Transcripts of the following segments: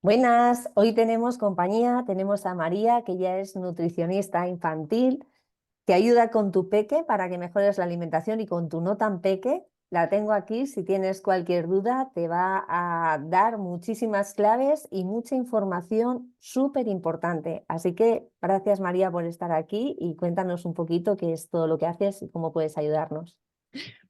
Buenas, hoy tenemos compañía, tenemos a María, que ya es nutricionista infantil, te ayuda con tu peque para que mejores la alimentación y con tu no tan peque. La tengo aquí, si tienes cualquier duda, te va a dar muchísimas claves y mucha información súper importante. Así que gracias María por estar aquí y cuéntanos un poquito qué es todo lo que haces y cómo puedes ayudarnos.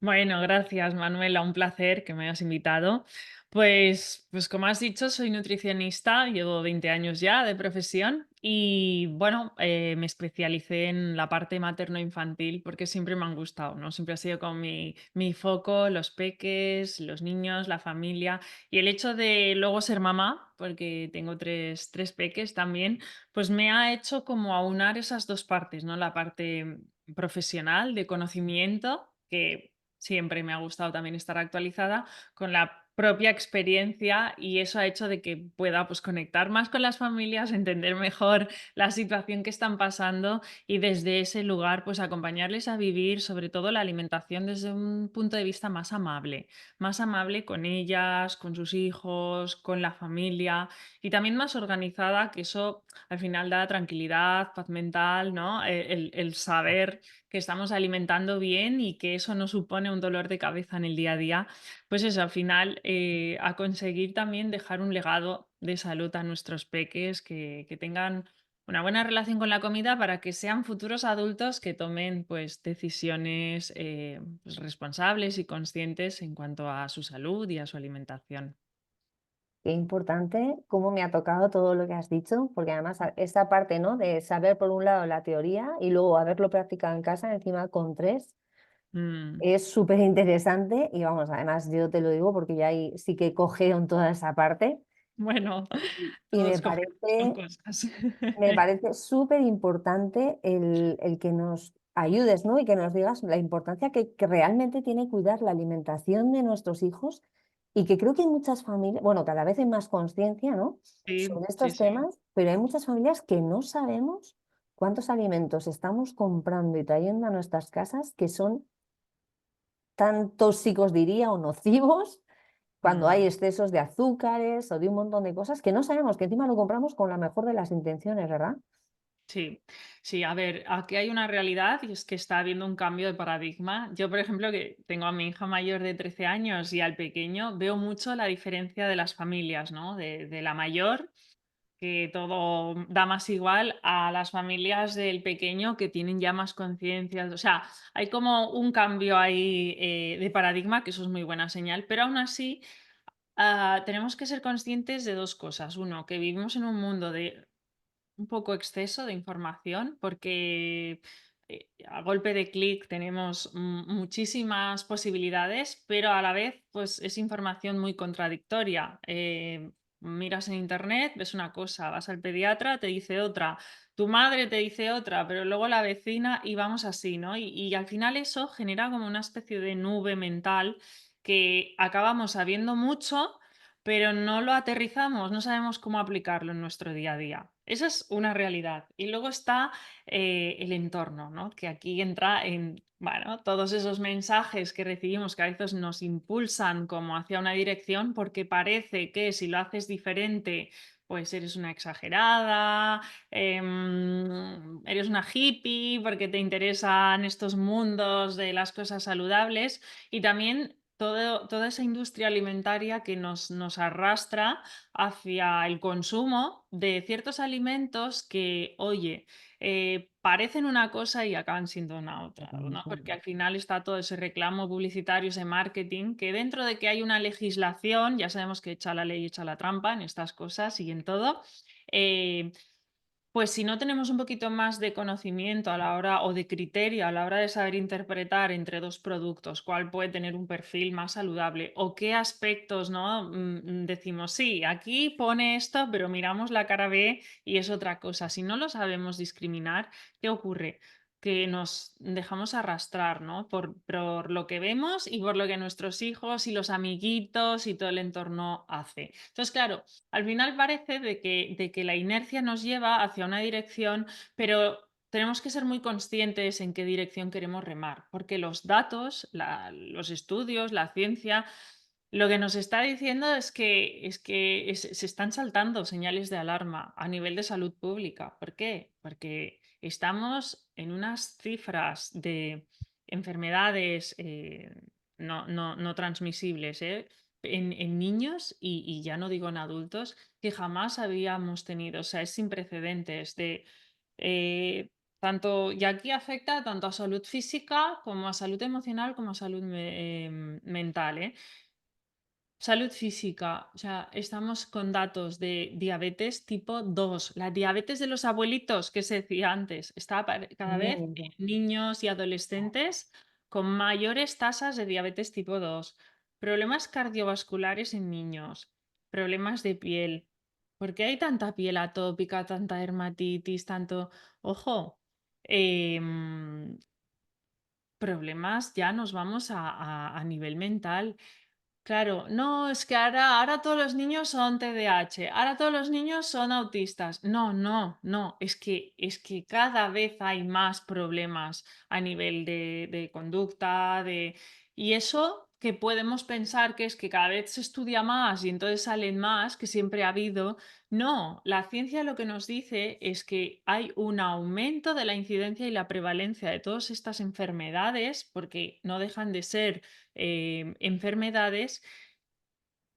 Bueno, gracias Manuela, un placer que me hayas invitado. Pues como has dicho, soy nutricionista, llevo 20 años ya de profesión y bueno, me especialicé en la parte materno-infantil porque siempre me han gustado, ¿no? Siempre ha sido con mi foco, los peques, los niños, la familia y el hecho de luego ser mamá, porque tengo tres peques también, pues me ha hecho como aunar esas dos partes, ¿no? La parte profesional de conocimiento que siempre me ha gustado también estar actualizada con la propia experiencia y eso ha hecho de que pueda pues conectar más con las familias, entender mejor la situación que están pasando y desde ese lugar pues acompañarles a vivir sobre todo la alimentación desde un punto de vista más amable con ellas, con sus hijos, con la familia y también más organizada, que eso al final da tranquilidad, paz mental, ¿no? El saber que estamos alimentando bien y que eso no supone un dolor de cabeza en el día a día, pues eso, al final, a conseguir también dejar un legado de salud a nuestros peques, que tengan una buena relación con la comida para que sean futuros adultos que tomen pues, decisiones pues, responsables y conscientes en cuanto a su salud y a su alimentación. Qué importante, cómo me ha tocado todo lo que has dicho, porque además esta parte, ¿no? De saber por un lado la teoría y luego haberlo practicado en casa, encima con tres, Mm, es súper interesante y vamos, además yo te lo digo porque yo ahí sí que cogeo en toda esa parte bueno, y todos cogemos con cosas. me parece súper importante el que nos ayudes, ¿no? Y que nos digas la importancia que realmente tiene cuidar la alimentación de nuestros hijos y que creo que hay muchas familias, bueno, cada vez hay más conciencia, ¿no? Sí, Sobre sí, estos sí. temas, pero hay muchas familias que no sabemos cuántos alimentos estamos comprando y trayendo a nuestras casas que son tan tóxicos, diría, o nocivos, cuando hay Mm. excesos de azúcares o de un montón de cosas que no sabemos, que encima lo compramos con la mejor de las intenciones, ¿verdad? Sí, sí, a ver, aquí hay una realidad y es que está habiendo un cambio de paradigma. Yo, por ejemplo, que tengo a mi hija mayor de 13 años y al pequeño, veo mucho la diferencia de las familias, ¿no? De la mayor, que todo da más igual, a las familias del pequeño que tienen ya más conciencia. O sea, hay como un cambio ahí de paradigma, que eso es muy buena señal, pero aún así tenemos que ser conscientes de dos cosas. Uno, que vivimos en un mundo de un poco exceso de información porque a golpe de clic tenemos muchísimas posibilidades, pero a la vez pues es información muy contradictoria. Miras en internet, ves una cosa, vas al pediatra, te dice otra, tu madre te dice otra, pero luego la vecina y vamos así, ¿no? Y al final eso genera como una especie de nube mental que acabamos sabiendo mucho, pero no lo aterrizamos, no sabemos cómo aplicarlo en nuestro día a día. Esa es una realidad. Y luego está el entorno, ¿no? Que aquí entra en, bueno, todos esos mensajes que recibimos que a veces nos impulsan como hacia una dirección porque parece que si lo haces diferente, pues eres una exagerada, eres una hippie porque te interesan estos mundos de las cosas saludables y también toda esa industria alimentaria que nos arrastra hacia el consumo de ciertos alimentos que, oye, parecen una cosa y acaban siendo una otra, ¿no? Porque al final está todo ese reclamo publicitario, ese marketing, que dentro de que hay una legislación, ya sabemos que echa la ley, echa la trampa en estas cosas y en todo, eh, pues si no tenemos un poquito más de conocimiento a la hora o de criterio a la hora de saber interpretar entre dos productos, cuál puede tener un perfil más saludable o qué aspectos, ¿no? Decimos, sí, aquí pone esto, pero miramos la cara B y es otra cosa. Si no lo sabemos discriminar, ¿qué ocurre? Que nos dejamos arrastrar, ¿no? Por lo que vemos y por lo que nuestros hijos y los amiguitos y todo el entorno hace. Entonces, claro, al final parece de que la inercia nos lleva hacia una dirección, pero tenemos que ser muy conscientes en qué dirección queremos remar, porque los datos, los estudios, la ciencia Lo que nos está diciendo se están saltando señales de alarma a nivel de salud pública. ¿Por qué? Porque estamos en unas cifras de enfermedades no transmisibles, en niños y ya no digo en adultos, que jamás habíamos tenido. O sea, es sin precedentes de eh, tanto, y aquí afecta tanto a salud física como a salud emocional como a salud mental, ¿eh? Salud física, o sea, estamos con datos de diabetes tipo 2, la diabetes de los abuelitos que se decía antes, está cada vez Mierda. en niños y adolescentes con mayores tasas de diabetes tipo 2, problemas cardiovasculares en niños, problemas de piel. ¿Por qué hay tanta piel atópica, tanta dermatitis, tanto, ojo, em, problemas ya nos vamos a nivel mental? Claro, no, es que ahora todos los niños son TDAH, ahora todos los niños son autistas. No, no, no, es que cada vez hay más problemas a nivel de conducta, y eso que podemos pensar que es que cada vez se estudia más y entonces salen más, que siempre ha habido. No, la ciencia lo que nos dice es que hay un aumento de la incidencia y la prevalencia de todas estas enfermedades, porque no dejan de ser enfermedades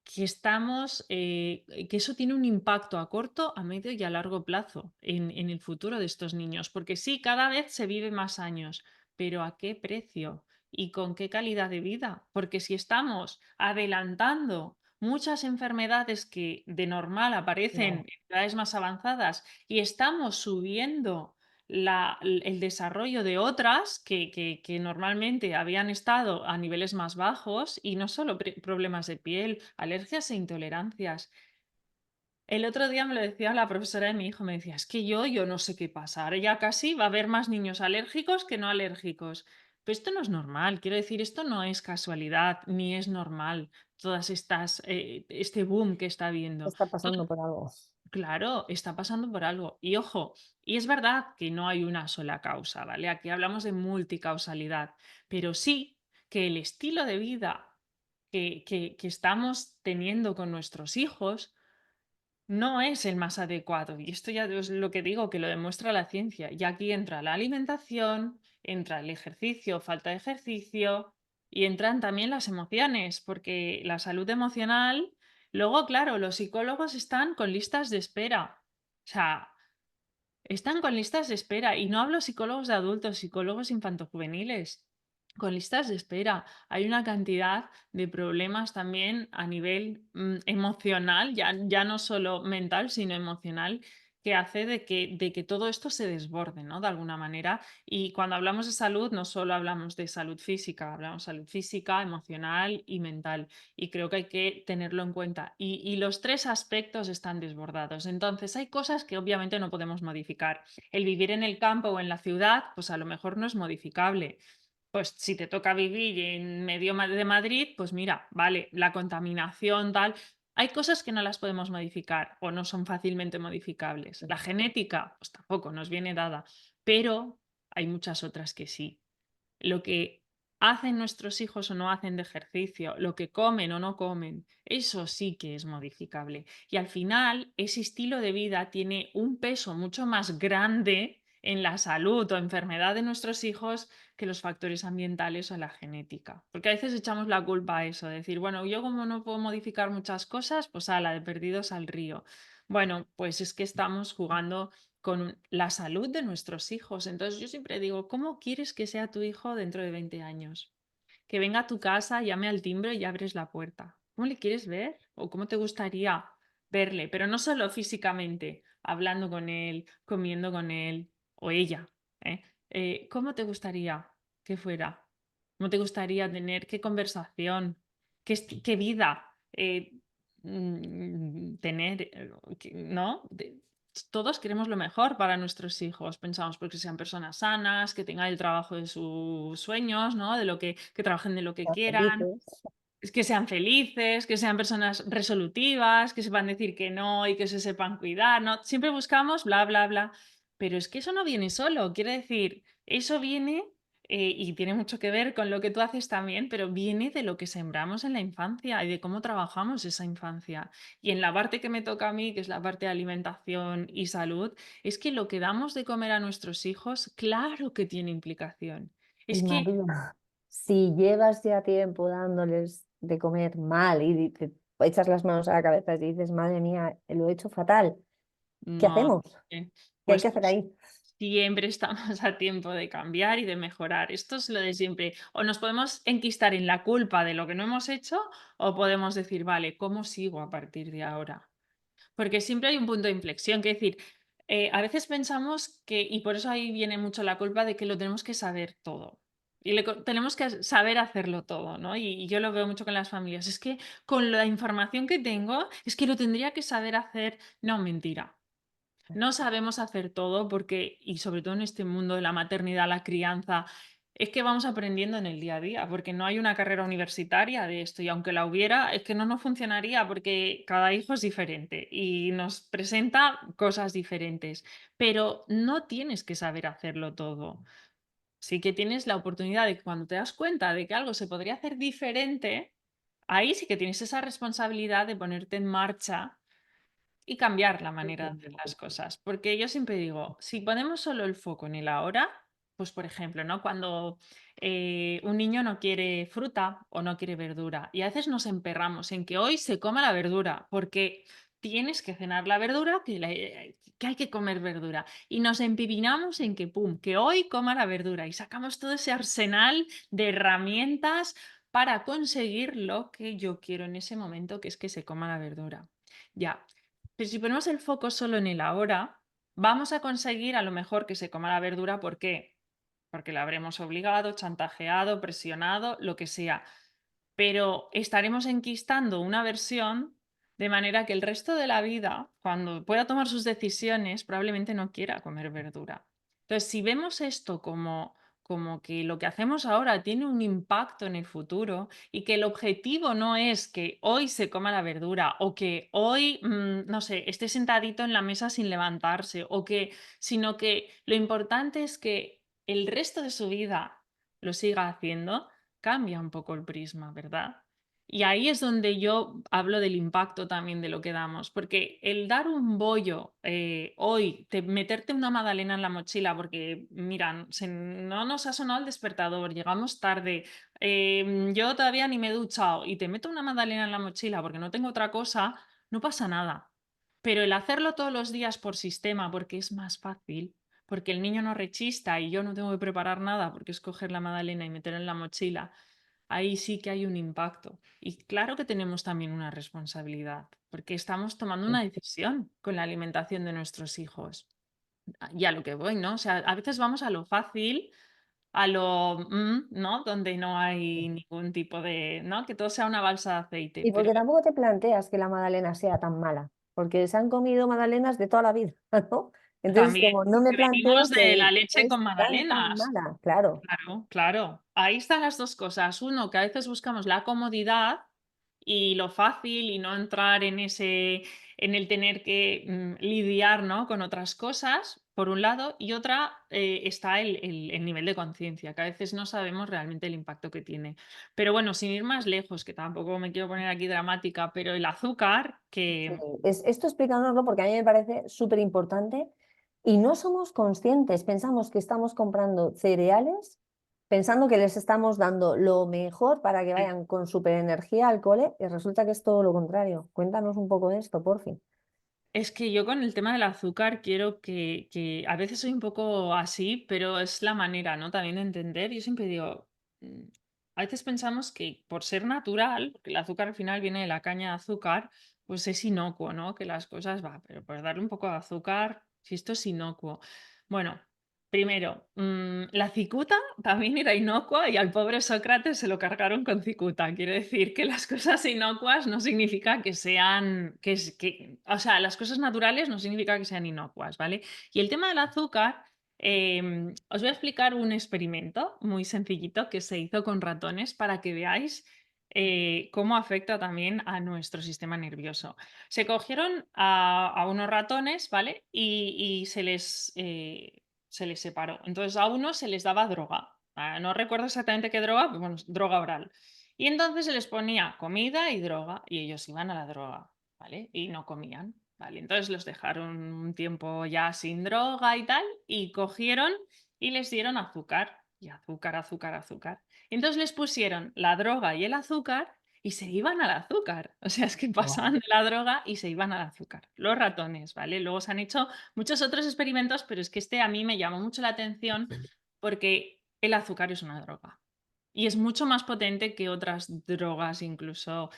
que eso tiene un impacto a corto, a medio y a largo plazo en el futuro de estos niños, porque sí, cada vez se vive más años, pero ¿a qué precio? ¿Y con qué calidad de vida? Porque si estamos adelantando muchas enfermedades que de normal aparecen Claro, en edades más avanzadas y estamos subiendo el desarrollo de otras que normalmente habían estado a niveles más bajos, y no solo problemas de piel, alergias e intolerancias. El otro día me lo decía la profesora de mi hijo, me decía, es que yo no sé qué pasa, ahora ya casi va a haber más niños alérgicos que no alérgicos. Pero esto no es normal, quiero decir, esto no es casualidad, ni es normal, este boom que está habiendo. está pasando por algo. Claro, está pasando por algo. Y ojo, y es verdad que no hay una sola causa, ¿vale? Aquí hablamos de multicausalidad, pero sí que el estilo de vida que estamos teniendo con nuestros hijos no es el más adecuado. Y esto ya es lo que digo, que lo demuestra la ciencia. Y aquí entra la alimentación, entra el ejercicio, falta de ejercicio, y entran también las emociones, porque la salud emocional, luego, claro, los psicólogos están con listas de espera. O sea, están con listas de espera, y no hablo psicólogos de adultos, psicólogos infantojuveniles, con listas de espera. Hay una cantidad de problemas también a nivel emocional, ya no solo mental, sino emocional, que hace de que todo esto se desborde, ¿no? De alguna manera. Y cuando hablamos de salud, no solo hablamos de salud física, hablamos de salud física, emocional y mental. Y creo que hay que tenerlo en cuenta. Y los tres aspectos están desbordados. Entonces, hay cosas que obviamente no podemos modificar. El vivir en el campo o en la ciudad, pues a lo mejor no es modificable. Pues si te toca vivir en medio de Madrid, pues mira, vale, la contaminación, tal. Hay cosas que no las podemos modificar o no son fácilmente modificables. La genética, pues tampoco nos viene dada, pero hay muchas otras que sí. Lo que hacen nuestros hijos o no hacen de ejercicio, lo que comen o no comen, eso sí que es modificable. Y al final, ese estilo de vida tiene un peso mucho más grande en la salud o enfermedad de nuestros hijos que los factores ambientales o la genética. Porque a veces echamos la culpa a eso, de decir, bueno, yo como no puedo modificar muchas cosas, pues a la de perdidos al río. Bueno, pues es que estamos jugando con la salud de nuestros hijos. Entonces yo siempre digo, ¿cómo quieres que sea tu hijo dentro de 20 años? Que venga a tu casa, llame al timbre y abres la puerta. ¿Cómo le quieres ver? ¿O cómo te gustaría verle? Pero no solo físicamente, hablando con él, comiendo con él o ella. ¿Eh? ¿Cómo te gustaría que fuera? ¿Cómo te gustaría tener? ¿Qué conversación? ¿Qué vida? Tener, ¿no? Todos queremos lo mejor para nuestros hijos. Pensamos porque sean personas sanas, que tengan el trabajo de sus sueños, ¿no? Que trabajen de lo que Sean quieran, felices. es que sean felices, que sean personas resolutivas, que sepan decir que no y que se sepan cuidar, ¿no? Siempre buscamos bla, bla, bla. Pero es que eso no viene solo. Quiere decir, eso viene y tiene mucho que ver con lo que tú haces también, pero viene de lo que sembramos en la infancia y de cómo trabajamos esa infancia. Y en la parte que me toca a mí, que es la parte de alimentación y salud, es que lo que damos de comer a nuestros hijos, claro que tiene implicación. Y Es que María, si llevas ya tiempo dándoles de comer mal y te echas las manos a la cabeza y dices, madre mía, lo he hecho fatal, ¿qué no, hacemos? ¿Qué hay que hacer pues ahí? siempre estamos a tiempo de cambiar y de mejorar. Esto es lo de siempre. O nos podemos enquistar en la culpa de lo que no hemos hecho, o podemos decir, vale, ¿cómo sigo a partir de ahora? Porque siempre hay un punto de inflexión, que decir, a veces pensamos que, y por eso ahí viene mucho la culpa de que lo tenemos que saber todo. Y tenemos que saber hacerlo todo, ¿no? Y yo lo veo mucho con las familias. Es que con la información que tengo, es que lo tendría que saber hacer. No, mentira. No sabemos hacer todo porque, y sobre todo en este mundo de la maternidad, la crianza, es que vamos aprendiendo en el día a día, porque no hay una carrera universitaria de esto y aunque la hubiera, es que no nos funcionaría porque cada hijo es diferente y nos presenta cosas diferentes, pero no tienes que saber hacerlo todo. Sí que tienes la oportunidad de que cuando te das cuenta de que algo se podría hacer diferente, ahí sí que tienes esa responsabilidad de ponerte en marcha y cambiar la manera de hacer las cosas, porque yo siempre digo, si ponemos solo el foco en el ahora, pues por ejemplo, ¿no? Cuando un niño no quiere fruta o no quiere verdura, y a veces nos emperramos en que hoy se coma la verdura, porque tienes que cenar la verdura, que hay que comer verdura, y nos empipinamos en que, pum, que hoy coma la verdura, y sacamos todo ese arsenal de herramientas para conseguir lo que yo quiero en ese momento, que es que se coma la verdura. Ya, pero si ponemos el foco solo en el ahora, vamos a conseguir a lo mejor que se coma la verdura. ¿Por qué? Porque la habremos obligado, chantajeado, presionado, lo que sea. Pero estaremos enquistando una versión de manera que el resto de la vida, cuando pueda tomar sus decisiones, probablemente no quiera comer verdura. Entonces, si vemos esto como que lo que hacemos ahora tiene un impacto en el futuro y que el objetivo no es que hoy se coma la verdura o que hoy, no sé, esté sentadito en la mesa sin levantarse sino que lo importante es que el resto de su vida lo siga haciendo, cambia un poco el prisma, ¿verdad? Y ahí es donde yo hablo del impacto también de lo que damos, porque el dar un bollo hoy, meterte una magdalena en la mochila, porque mira, no nos ha sonado el despertador, llegamos tarde, yo todavía ni me he duchado y te meto una magdalena en la mochila porque no tengo otra cosa, no pasa nada. Pero el hacerlo todos los días por sistema, porque es más fácil, porque el niño no rechista y yo no tengo que preparar nada porque es coger la magdalena y meterla en la mochila, ahí sí que hay un impacto. Y claro que tenemos también una responsabilidad, porque estamos tomando una decisión con la alimentación de nuestros hijos. Y a lo que voy, ¿no? O sea, a veces vamos a lo fácil, a lo, ¿no? Donde no hay ningún tipo de, ¿no? Que todo sea una balsa de aceite, Y pero porque tampoco te planteas que la magdalena sea tan mala, porque se han comido magdalenas de toda la vida, ¿no? Entonces, también como no me que venimos planteo de que la leche es con tan magdalenas. mala, claro. Claro, claro. Ahí están las dos cosas. Uno, que a veces buscamos la comodidad y lo fácil y no entrar en el tener que lidiar, ¿no? Con otras cosas, por un lado, y otra está el nivel de conciencia, que a veces no sabemos realmente el impacto que tiene. Pero bueno, sin ir más lejos, que tampoco me quiero poner aquí dramática, pero el azúcar, Sí, que esto explícanoslo porque a mí me parece súper importante y no somos conscientes. Pensamos que estamos comprando cereales, pensando que les estamos dando lo mejor para que vayan con súper energía al cole y resulta que es todo lo contrario. Cuéntanos un poco de esto, por fin. es que yo con el tema del azúcar quiero que a veces soy un poco así, pero es la manera, ¿no? También de entender. Yo siempre digo, mm, a veces pensamos que por ser natural, porque el azúcar al final viene de la caña de azúcar, pues es inocuo, ¿no? Que las cosas va, pero por darle un poco de azúcar, si esto es inocuo. Bueno, primero, la cicuta también era inocua y al pobre Sócrates se lo cargaron con cicuta. Quiere decir que las cosas inocuas no significa que sean, o sea, las cosas naturales no significa que sean inocuas, ¿vale? Y el tema del azúcar, os voy a explicar un experimento muy sencillito que se hizo con ratones para que veáis cómo afecta también a nuestro sistema nervioso. Se cogieron a unos ratones, ¿vale? Y se les separó. Entonces a uno se les daba droga No recuerdo exactamente qué droga, pero bueno, droga oral. Y entonces se les ponía comida y droga y ellos iban a la droga, ¿vale? Y no comían, ¿vale? Entonces los dejaron un tiempo ya sin droga y tal y cogieron y les dieron azúcar y azúcar, azúcar, azúcar. Y entonces les pusieron la droga y el azúcar y se iban al azúcar. O sea, es que pasaban Wow. de la droga y se iban al azúcar. Los ratones, ¿vale? Luego se han hecho muchos otros experimentos, pero es que este a mí me llamó mucho la atención porque el azúcar es una droga y es mucho más potente que otras drogas incluso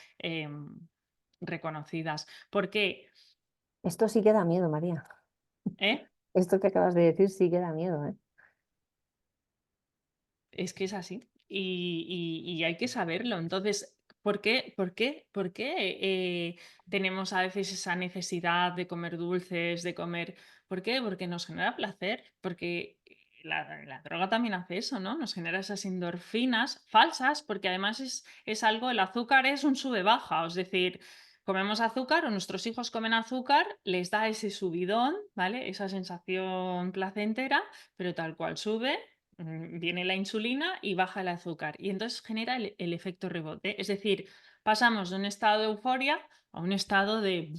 reconocidas. ¿Por qué? Esto sí que da miedo, María. ¿Eh? Esto que acabas de decir sí que da miedo, ¿eh? Es que es así y hay que saberlo. Entonces, ¿por qué tenemos a veces esa necesidad de comer dulces, de comer? ¿Por qué? Porque nos genera placer, porque la droga también hace eso, ¿no? Nos genera esas endorfinas falsas, porque además es algo, el azúcar es un sube-baja, es decir, comemos azúcar o nuestros hijos comen azúcar, les da ese subidón, ¿vale? Esa sensación placentera, pero tal cual sube. Viene la insulina y baja el azúcar y entonces genera el efecto rebote. Es decir, pasamos de un estado de euforia a un estado de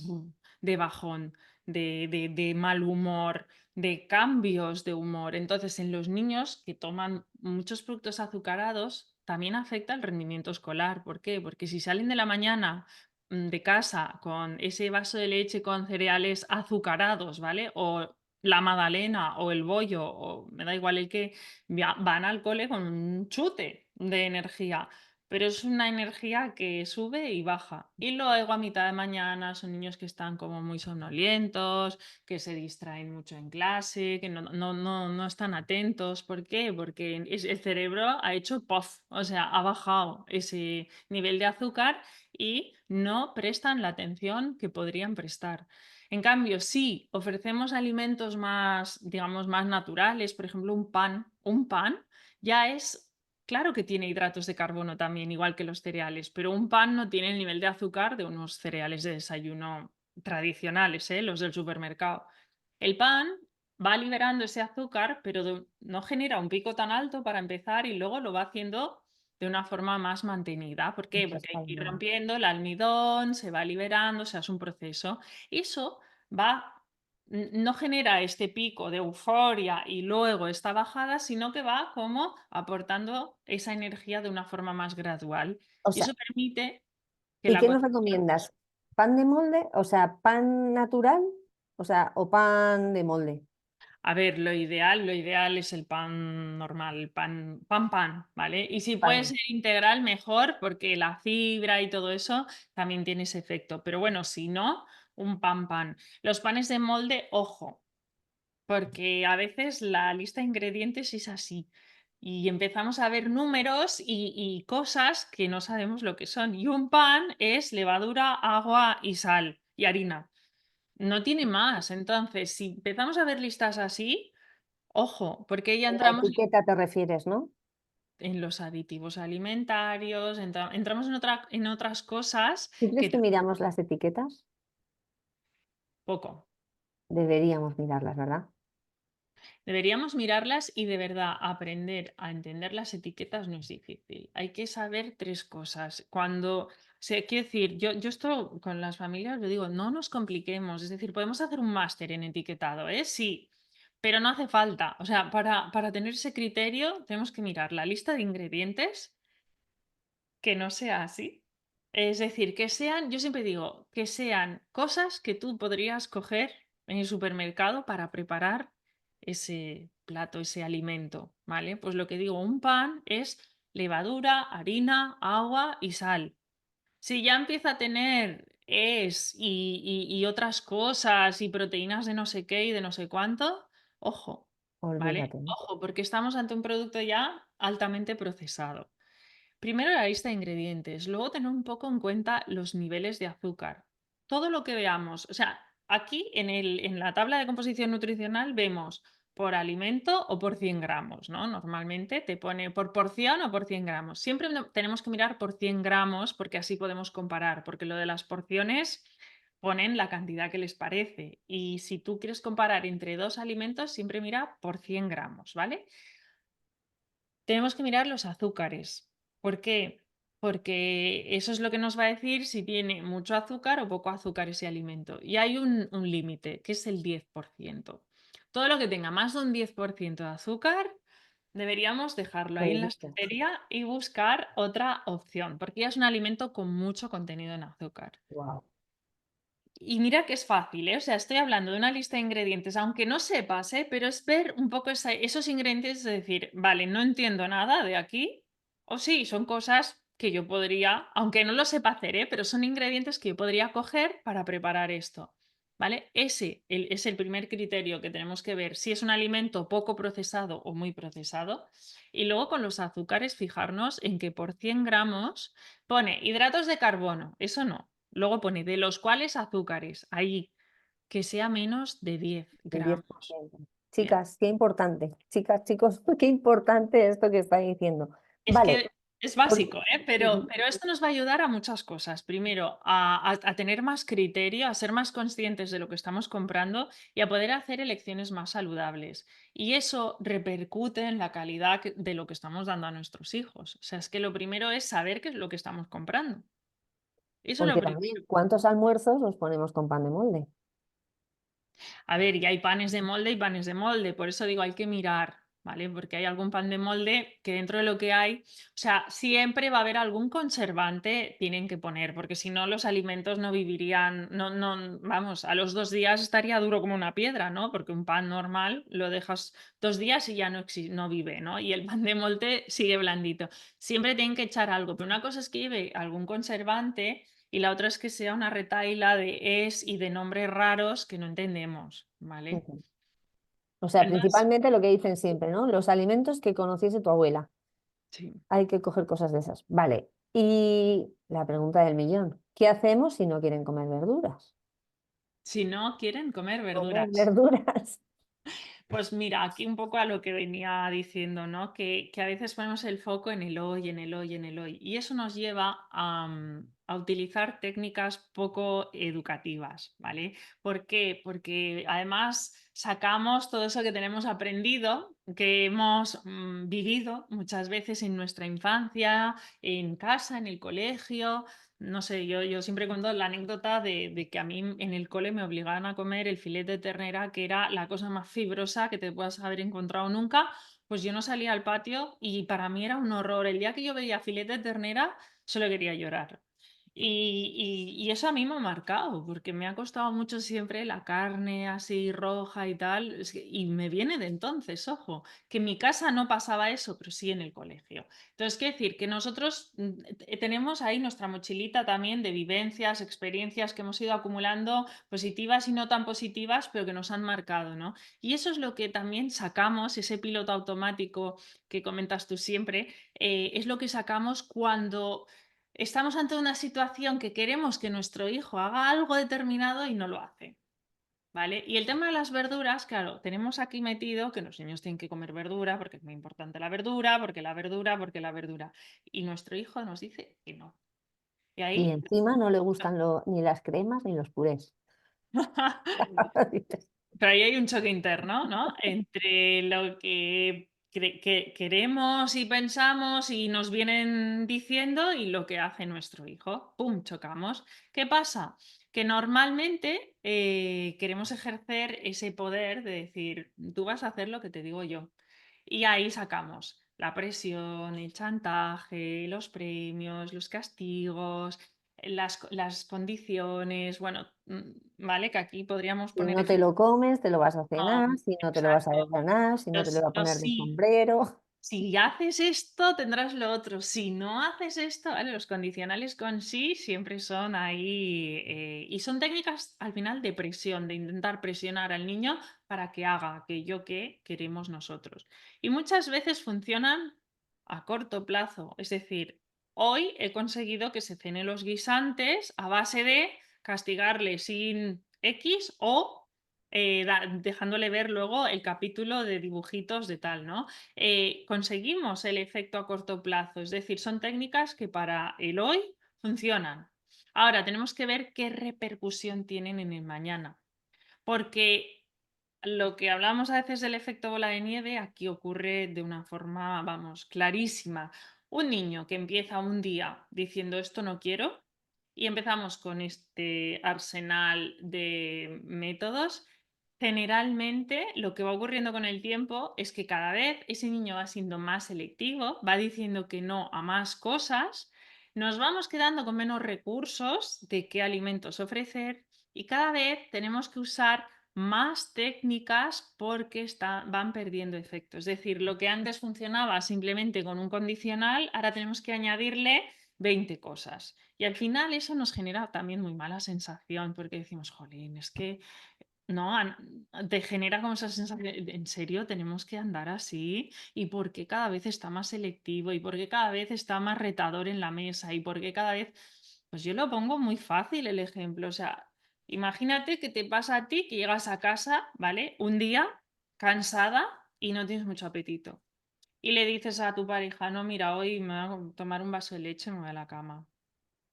bajón, de mal humor, de cambios de humor. Entonces, en los niños que toman muchos productos azucarados, también afecta el rendimiento escolar. ¿Por qué? Porque si salen de la mañana de casa con ese vaso de leche con cereales azucarados, ¿vale? O la magdalena o el bollo, o me da igual el que, van al cole con un chute de energía, pero es una energía que sube y baja. Y luego a mitad de mañana son niños que están como muy somnolientos, que se distraen mucho en clase, que no están atentos. ¿Por qué? Porque el cerebro ha hecho puff, o sea, ha bajado ese nivel de azúcar y no prestan la atención que podrían prestar. En cambio, si ofrecemos alimentos más, digamos, más naturales, por ejemplo, un pan ya es, claro que tiene hidratos de carbono también, igual que los cereales, pero un pan no tiene el nivel de azúcar de unos cereales de desayuno tradicionales, ¿eh? Los del supermercado. El pan va liberando ese azúcar, pero no genera un pico tan alto para empezar y luego lo va haciendo de una forma más mantenida. ¿Por qué? Porque hay que ir Respaldo. rompiendo el almidón, se va liberando, o sea, es un proceso. Y eso no genera este pico de euforia y luego esta bajada, sino que va como aportando esa energía de una forma más gradual. O Y sea, eso permite que ¿y la qué nos concepción. recomiendas? ¿Pan de molde? O sea, ¿pan natural? O sea, o pan de molde. A ver, lo ideal es el pan normal, el pan, ¿vale? Y si puede Pan. ser integral, mejor, porque la fibra y todo eso también tiene ese efecto. Pero bueno, si no, un pan. Los panes de molde, ojo, porque a veces la lista de ingredientes es así. Y empezamos a ver números y cosas que no sabemos lo que son. Y un pan es levadura, agua y sal y harina. No tiene más. Entonces, si empezamos a ver listas así, ojo, porque ya En la entramos etiqueta te refieres, ¿no? en los aditivos alimentarios, entramos en otras cosas ¿Tú crees que que miramos las etiquetas? tampoco. Deberíamos mirarlas, ¿verdad? Deberíamos mirarlas y de verdad aprender a entender las etiquetas no es difícil. Hay que saber tres cosas. Quiero decir, yo esto con las familias lo digo, no nos compliquemos. Es decir, podemos hacer un máster en etiquetado, ¿eh? Sí, pero no hace falta. O sea, para tener ese criterio tenemos que mirar la lista de ingredientes que no sea así. Es decir, que sean, yo siempre digo, que sean cosas que tú podrías coger en el supermercado para preparar ese plato, ese alimento, ¿vale? Pues lo que digo, un pan es levadura, harina, agua y sal. Si ya empieza a tener y otras cosas y proteínas de no sé qué y de no sé cuánto, ojo, ¿vale? Olvídate, ¿no? Ojo, porque estamos ante un producto ya altamente procesado. Primero la lista de ingredientes, luego tener un poco en cuenta los niveles de azúcar. Todo lo que veamos, o sea, aquí en la tabla de composición nutricional vemos por alimento o por 100 gramos, ¿no? Normalmente te pone por porción o por 100 gramos. Siempre tenemos que mirar por 100 gramos porque así podemos comparar, porque lo de las porciones ponen la cantidad que les parece. Y si tú quieres comparar entre dos alimentos, siempre mira por 100 gramos, ¿vale? tenemos que mirar los azúcares. ¿Por qué? Porque eso es lo que nos va a decir si tiene mucho azúcar o poco azúcar ese alimento. Y hay un límite, que es el 10%. Todo lo que tenga más de un 10% de azúcar, deberíamos dejarlo ahí en la Prohibido. estantería y buscar otra opción, porque ya es un alimento con mucho contenido en azúcar. Wow. Y mira que es fácil, ¿eh? O sea, estoy hablando de una lista de ingredientes, aunque no sepas, ¿eh? Pero es ver un poco esos ingredientes, es decir, vale, no entiendo nada de aquí, o sí, son cosas que yo podría, aunque no lo sepa hacer, ¿eh? Pero son ingredientes que yo podría coger para preparar esto, ¿vale? Es el primer criterio que tenemos que ver, si es un alimento poco procesado o muy procesado. Y luego con los azúcares, fijarnos en que por 100 gramos pone hidratos de carbono, eso no. Luego pone de los cuales azúcares, ahí, que sea menos de 10 El diez por gramos. ciento Bien. Chicas, qué importante. Chicas, chicos, qué importante esto que está diciendo. Es Vale, que es por- básico, ¿eh? Pero esto nos va a ayudar a muchas cosas. Primero, a tener más criterio, a ser más conscientes de lo que estamos comprando y a poder hacer elecciones más saludables. Y eso repercute en la calidad de lo que estamos dando a nuestros hijos. O sea, es que lo primero es saber qué es lo que estamos comprando. Eso es lo porque también, primero. ¿cuántos almuerzos nos ponemos con pan de molde? A ver, y hay panes de molde y panes de molde, por eso digo, hay que mirar, ¿vale? Porque hay algún pan de molde que dentro de lo que hay, o sea, siempre va a haber algún conservante, tienen que poner, porque si no los alimentos no vivirían, vamos, a los 2 días estaría duro como una piedra, ¿no? Porque un pan normal lo dejas 2 días y ya no vive, ¿no? Y el pan de molde sigue blandito. Siempre tienen que echar algo, pero una cosa es que lleve algún conservante y la otra es que sea una retahíla de es y de nombres raros que no entendemos, ¿vale? Ujú. O sea, Entonces, principalmente lo que dicen siempre, ¿no? Los alimentos que conociese tu abuela. sí. Hay que coger cosas de esas. Vale. Y la pregunta del millón, ¿qué hacemos si no quieren comer verduras? Si no quieren comer Comer verduras. verduras. Pues mira, aquí un poco a lo que venía diciendo, ¿no? Que a veces ponemos el foco en el hoy, en el hoy, en el hoy. Y eso nos lleva a utilizar técnicas poco educativas, ¿vale? ¿Por qué? Porque además sacamos todo eso que tenemos aprendido, que hemos vivido muchas veces en nuestra infancia, en casa, en el colegio. No sé, yo siempre cuento la anécdota de que a mí en el cole me obligaban a comer el filete de ternera, que era la cosa más fibrosa que te puedas haber encontrado nunca. Pues yo no salía al patio y para mí era un horror. El día que yo veía filete de ternera, solo quería llorar. Y eso a mí me ha marcado, porque me ha costado mucho siempre la carne así roja y tal, y me viene de entonces, ojo, que en mi casa no pasaba eso, pero sí en el colegio. Entonces, quiero decir que nosotros tenemos ahí nuestra mochilita también de vivencias, experiencias que hemos ido acumulando, positivas y no tan positivas, pero que nos han marcado, ¿no? Y eso es lo que también sacamos, ese piloto automático que comentas tú siempre, es lo que sacamos cuando estamos ante una situación que queremos que nuestro hijo haga algo determinado y no lo hace. ¿Vale? Y el tema de las verduras, claro, tenemos aquí metido que los niños tienen que comer verdura porque es muy importante la verdura, porque la verdura, porque la verdura. Y nuestro hijo nos dice que no. Y Y ahí... encima no le gustan ni las cremas ni los purés. Dices, Pero ahí hay un choque interno, ¿no? Entre lo que, que queremos y pensamos y nos vienen diciendo y lo que hace nuestro hijo. ¡Pum! Chocamos. ¿Qué pasa? Que normalmente queremos ejercer ese poder de decir, tú vas a hacer lo que te digo yo. Y ahí sacamos la presión, el chantaje, los premios, los castigos, las condiciones, bueno, vale, que aquí podríamos si poner no te lo comes, te lo vas a cenar, no, si no te lo vas a exacto. desgranar, si no te lo va a Los poner de sí. sombrero. Si haces esto, tendrás lo otro. Si no haces esto, ¿vale? Los condicionales con sí siempre son ahí. Y son técnicas al final de presión, de intentar presionar al niño para que haga aquello que queremos nosotros. Y muchas veces funcionan a corto plazo. Es decir, hoy he conseguido que se cene los guisantes a base de castigarle sin X o dejándole ver luego el capítulo de dibujitos de tal, ¿no? Conseguimos el efecto a corto plazo. Es decir, son técnicas que para el hoy funcionan. Ahora tenemos que ver qué repercusión tienen en el mañana, porque lo que hablamos a veces del efecto bola de nieve, aquí ocurre de una forma, vamos, clarísima. Un niño que empieza un día diciendo esto no quiero y empezamos con este arsenal de métodos, generalmente lo que va ocurriendo con el tiempo es que cada vez ese niño va siendo más selectivo, va diciendo que no a más cosas, nos vamos quedando con menos recursos de qué alimentos ofrecer y cada vez tenemos que usar más técnicas porque van perdiendo efecto. Es decir, lo que antes funcionaba simplemente con un condicional, ahora tenemos que añadirle 20 cosas. Y al final eso nos genera también muy mala sensación porque decimos, jolín, es que no, te genera como esa sensación, ¿en serio tenemos que andar así? ¿Y por qué cada vez está más selectivo? ¿Y por qué cada vez está más retador en la mesa? ¿Y por qué cada vez... Pues yo lo pongo muy fácil el ejemplo, o sea, imagínate que te pasa a ti que llegas a casa, ¿vale? Un día cansada y no tienes mucho apetito. Y le dices a tu pareja, no, mira, hoy me voy a tomar un vaso de leche y me voy a la cama.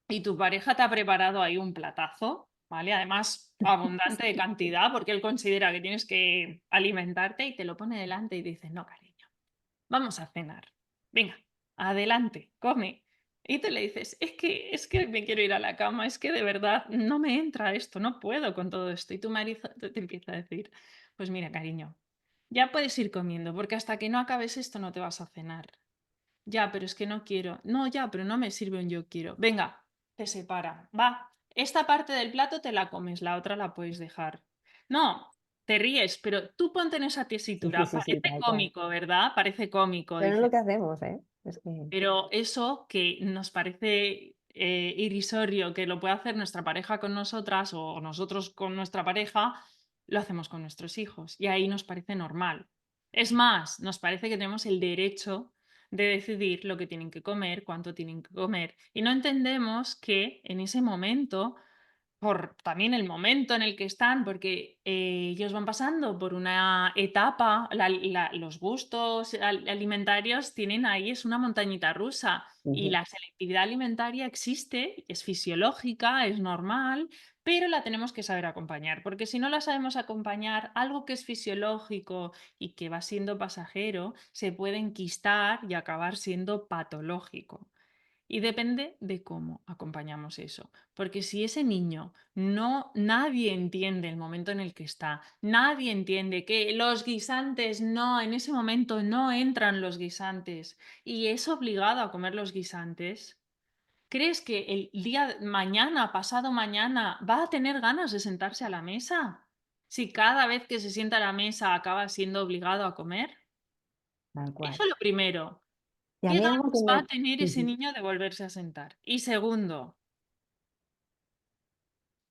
Y tu pareja te ha preparado ahí un platazo, ¿vale? Además, abundante de cantidad, porque él considera que tienes que alimentarte y te lo pone delante y dices, no, cariño, vamos a cenar. Venga, adelante, come. Y tú le dices, es que me quiero ir a la cama, es que de verdad no me entra esto, no puedo con todo esto. Y tu marido te empieza a decir, pues mira, cariño, ya puedes ir comiendo, porque hasta que no acabes esto no te vas a cenar. Ya, pero es que no quiero. No, ya, pero no me sirve un yo quiero. Venga, te separa. Va, esta parte del plato te la comes, la otra la puedes dejar. No, te ríes, pero tú ponte en esa Sí, sí, tesitura. sí, sí, Parece tal cual. cómico, ¿verdad? Parece cómico, Pero es lo dice. que hacemos, ¿eh? Es que... Pero eso que nos parece irrisorio que lo pueda hacer nuestra pareja con nosotras o nosotros con nuestra pareja, lo hacemos con nuestros hijos y ahí nos parece normal. Es más, nos parece que tenemos el derecho de decidir lo que tienen que comer, cuánto tienen que comer y no entendemos que en ese momento por también el momento en el que están, porque ellos van pasando por una etapa, los gustos alimentarios tienen ahí, es una montañita rusa y Ujú. la selectividad alimentaria existe, es fisiológica, es normal, pero la tenemos que saber acompañar, porque si no la sabemos acompañar, algo que es fisiológico y que va siendo pasajero, se puede enquistar y acabar siendo patológico. Y depende de cómo acompañamos eso. Porque si ese niño nadie entiende el momento en el que está, nadie entiende que los guisantes no, en ese momento no entran los guisantes y es obligado a comer los guisantes, ¿crees que el día mañana, pasado mañana, va a tener ganas de sentarse a la mesa? Si cada vez que se sienta a la mesa acaba siendo obligado a comer. Tal cual. Eso es lo primero. Y a ¿Qué mí algo que ganas va me... a tener ese Ujú. niño de volverse a sentar? Y segundo,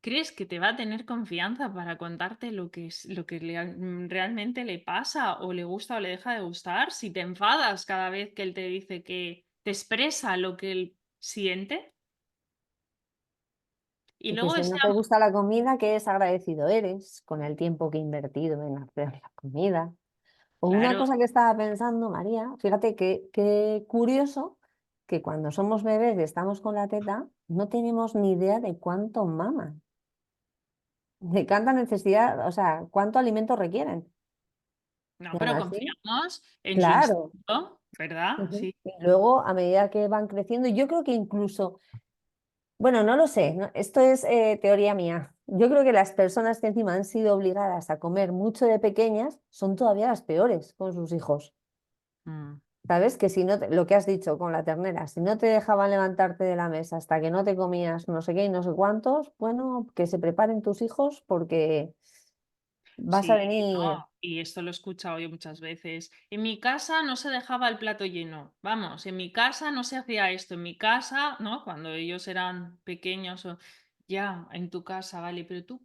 ¿crees que te va a tener confianza para contarte lo que realmente le pasa o le gusta o le deja de gustar? Si te enfadas cada vez que él te dice que te expresa lo que él siente y Y que luego si ese no te gusta la comida, qué desagradecido eres con el tiempo que he invertido en hacer la comida. O una claro, cosa que estaba pensando, María, fíjate qué curioso que cuando somos bebés y estamos con la teta, no tenemos ni idea de cuánto maman, de cuánta necesidad, o sea, cuánto alimento requieren. no, Y aún pero así, confiamos en su claro. instinto, ¿verdad? Ujú. Sí. Y luego, a medida que van creciendo, yo creo que incluso, bueno, no lo sé, esto es teoría mía. Yo creo que las personas que encima han sido obligadas a comer mucho de pequeñas son todavía las peores con sus hijos. Mm. ¿Sabes? Que si no, lo que has dicho con la ternera, si no te dejaban levantarte de la mesa hasta que no te comías no sé qué y no sé cuántos, bueno, que se preparen tus hijos porque vas a Sí, venir. no, y esto lo he escuchado yo muchas veces. En mi casa no se dejaba el plato lleno. Vamos, en mi casa no se hacía esto. En mi casa, ¿no? Cuando ellos eran pequeños, ya, en tu casa, vale, pero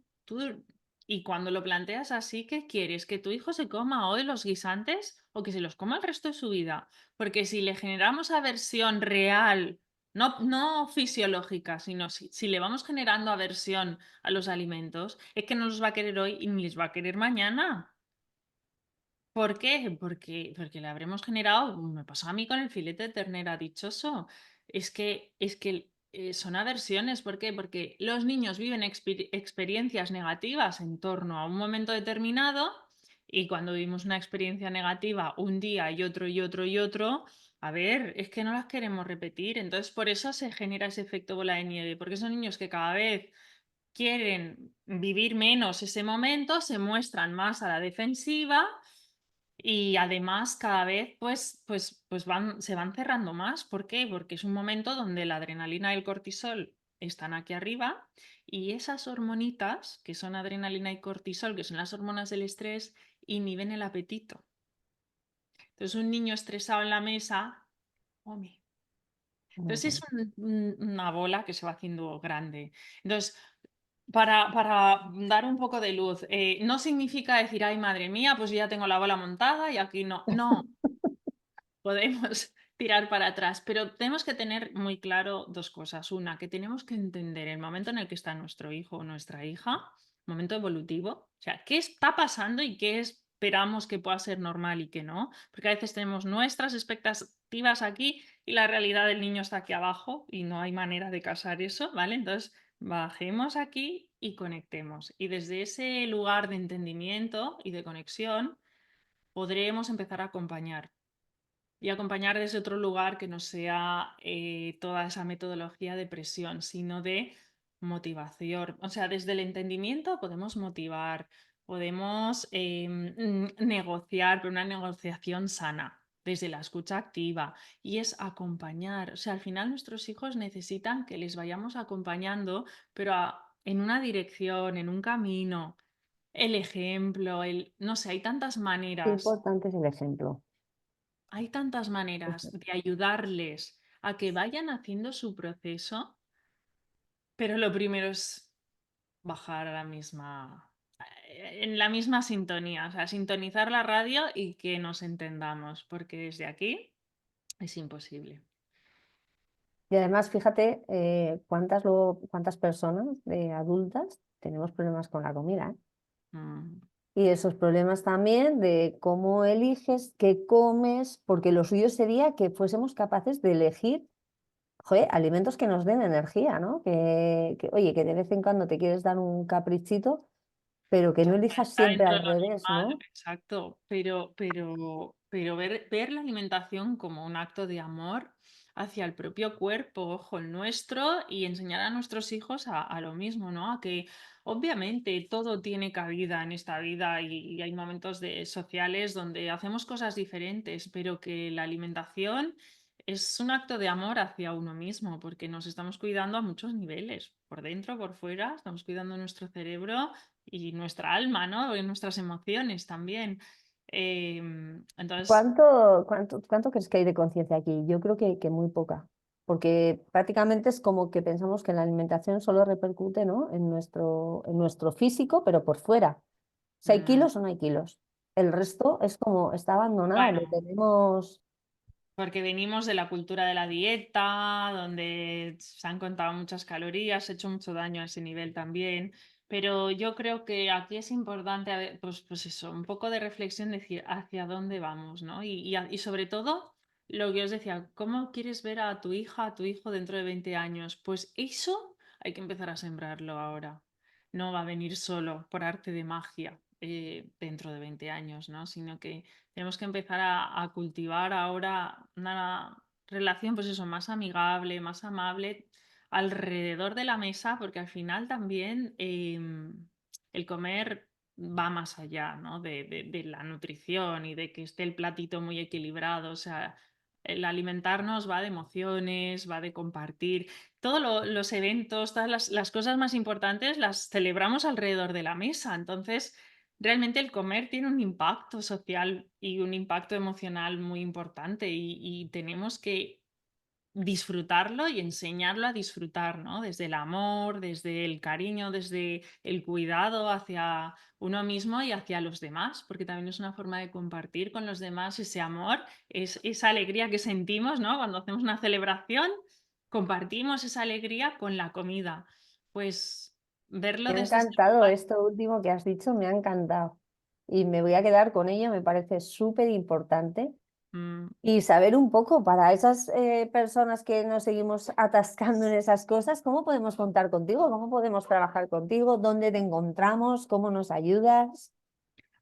y cuando lo planteas así, ¿qué quieres? ¿Que tu hijo se coma hoy los guisantes o que se los coma el resto de su vida? Porque si le generamos aversión real, no fisiológica, sino si le vamos generando aversión a los alimentos, es que no los va a querer hoy y ni les va a querer mañana. ¿Por qué? Porque le habremos generado, me pasó a mí con el filete de ternera dichoso, es que son aversiones. ¿Por qué? Porque los niños viven experiencias negativas en torno a un momento determinado Y cuando vivimos una experiencia negativa un día y otro y otro y otro, a ver, es que no las queremos repetir. Entonces, por eso se genera ese efecto bola de nieve, porque son niños que cada vez quieren vivir menos ese momento, se muestran más a la defensiva y además cada vez se van cerrando más. ¿Por qué? Porque es un momento donde la adrenalina y el cortisol están aquí arriba y esas hormonitas, que son adrenalina y cortisol, que son las hormonas del estrés, inhiben el apetito. Entonces un niño estresado en la mesa come. Entonces es Ujú. una bola que se va haciendo grande. Entonces, para dar un poco de luz, no significa decir, ay, madre mía, pues yo ya tengo la bola montada y aquí no. No, podemos tirar para atrás, pero tenemos que tener muy claro dos cosas. Una, que tenemos que entender el momento en el que está nuestro hijo o nuestra hija, momento evolutivo, o sea, qué está pasando y qué esperamos que pueda ser normal y qué no, porque a veces tenemos nuestras expectativas aquí y la realidad del niño está aquí abajo y no hay manera de casar eso, ¿vale? Entonces, bajemos aquí y conectemos. Y desde ese lugar de entendimiento y de conexión, podremos empezar a acompañar y acompañar desde otro lugar que no sea toda esa metodología de presión, sino de motivación. O sea, desde el entendimiento podemos motivar, podemos negociar, pero una negociación sana, desde la escucha activa, y es acompañar. O sea, al final nuestros hijos necesitan que les vayamos acompañando, pero en una dirección, en un camino. El ejemplo, no sé, Qué maneras. importante es el ejemplo. Hay tantas maneras de ayudarles a que vayan haciendo su proceso, pero lo primero es bajar a la misma, en la misma sintonía, o sea, sintonizar la radio y que nos entendamos, porque desde aquí es imposible. Y además, fíjate cuántas personas adultas tenemos problemas con la comida, ¿eh? Mm, Y esos problemas también de cómo eliges, qué comes, porque lo suyo sería que fuésemos capaces de elegir, joder, alimentos que nos den energía, ¿no? Oye, que de vez en cuando te quieres dar un caprichito, pero que no elijas Está siempre dentro al de lo revés, normal, ¿no? exacto, pero ver la alimentación como un acto de amor hacia el propio cuerpo, ojo, el nuestro, y enseñar a nuestros hijos a lo mismo, ¿no? A que obviamente todo tiene cabida en esta vida y hay momentos sociales donde hacemos cosas diferentes, pero que la alimentación es un acto de amor hacia uno mismo, porque nos estamos cuidando a muchos niveles, por dentro, por fuera, estamos cuidando nuestro cerebro y nuestra alma, ¿no? Y nuestras emociones también. Entonces, ¿Cuánto crees que hay de conciencia aquí? Yo creo que muy poca, porque prácticamente es como que pensamos que la alimentación solo repercute, ¿no? en nuestro físico, pero por fuera. Si hay mm, kilos o no hay kilos. El resto es como está abandonado, lo bueno, tenemos. porque venimos de la cultura de la dieta, donde se han contado muchas calorías, se ha hecho mucho daño a ese nivel también. Pero yo creo que aquí es importante, pues eso, un poco de reflexión, decir hacia dónde vamos, ¿no? Y sobre todo, lo que os decía, ¿cómo quieres ver a tu hija, a tu hijo dentro de 20 años? Pues eso hay que empezar a sembrarlo ahora. No va a venir solo por arte de magia dentro de 20 años, ¿no? Sino que tenemos que empezar a cultivar ahora una relación, pues eso, más amigable, más amable alrededor de la mesa, porque al final también el comer va más allá, ¿no? De la nutrición y de que esté el platito muy equilibrado. O sea, el alimentarnos va de emociones, va de compartir. Todos los eventos, todas las cosas más importantes las celebramos alrededor de la mesa. Entonces, realmente el comer tiene un impacto social y un impacto emocional muy importante y tenemos que disfrutarlo y enseñarlo a disfrutar, ¿no? Desde el amor, desde el cariño, desde el cuidado hacia uno mismo y hacia los demás, porque también es una forma de compartir con los demás ese amor, es esa alegría que sentimos, ¿no? Cuando hacemos una celebración, compartimos esa alegría con la comida. Pues verlo Me ha desde ese encantado lugar. esto último que has dicho, me ha encantado. Y me voy a quedar con ello, me parece súper importante. mm, Y saber un poco para esas personas que nos seguimos atascando en esas cosas, ¿cómo podemos contar contigo? ¿Cómo podemos trabajar contigo? ¿Dónde te encontramos? ¿Cómo nos ayudas?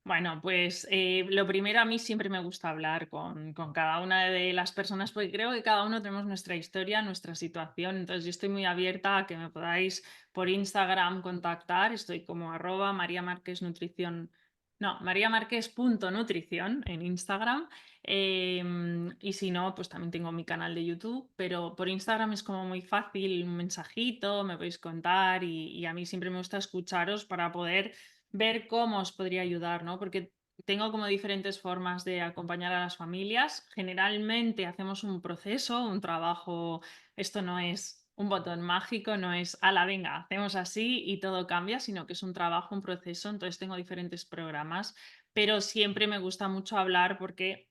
Bueno, pues lo primero, a mí siempre me gusta hablar con cada una de las personas porque creo que cada uno tenemos nuestra historia, nuestra situación. Entonces yo estoy muy abierta a que me podáis por Instagram contactar. Estoy como arroba María Márquez Nutrición. No, mariamarquez.nutrición en Instagram. Y si no, pues también tengo mi canal de YouTube, pero por Instagram es como muy fácil, un mensajito, me podéis contar y a mí siempre me gusta escucharos para poder ver cómo os podría ayudar, ¿no? Porque tengo como diferentes formas de acompañar a las familias. Generalmente hacemos un proceso, un trabajo, esto no es un botón mágico, no es, la venga, hacemos así y todo cambia, sino que es un trabajo, un proceso. Entonces tengo diferentes programas, pero siempre me gusta mucho hablar porque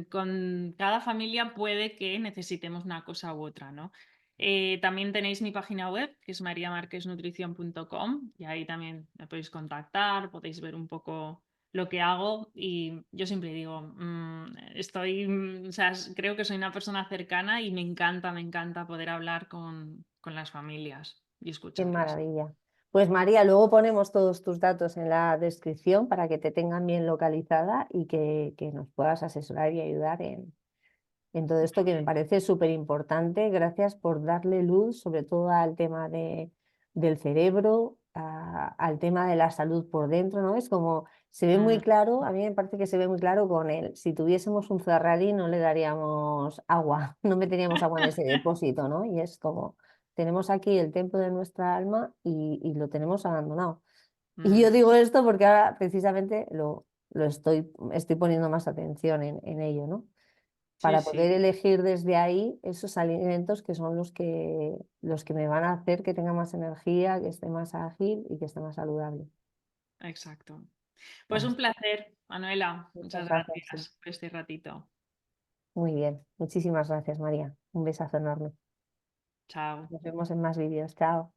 con cada familia puede que necesitemos una cosa u otra, ¿no? También tenéis mi página web, que es mariamarquesnutrición.com, y ahí también me podéis contactar, podéis ver un poco lo que hago y yo siempre digo, o sea, creo que soy una persona cercana y me encanta poder hablar con las familias y Qué escucharlas. maravilla. Pues María, luego ponemos todos tus datos en la descripción para que te tengan bien localizada y que nos puedas asesorar y ayudar en todo esto que me parece súper importante. Gracias por darle luz, sobre todo al tema del cerebro, al tema de la salud por dentro, ¿no? Es como, se ve muy Mm, claro, a mí me parece que se ve muy claro con él. Si tuviésemos un Ferrari no le daríamos agua, no meteríamos agua en ese depósito, ¿no? Y es como, tenemos aquí el templo de nuestra alma y lo tenemos abandonado. Y yo mm, digo esto porque ahora precisamente estoy poniendo más atención en ello, ¿no? sí, Para poder sí, elegir desde ahí esos alimentos que son los que me van a hacer que tenga más energía, que esté más ágil y que esté más saludable. exacto. Pues un Así. placer, Manuela. Muchas Muchas gracias. Sí. gracias por este ratito. Muy bien. Muchísimas gracias, María. Un besazo enorme. Chao. Nos vemos en más vídeos. Chao.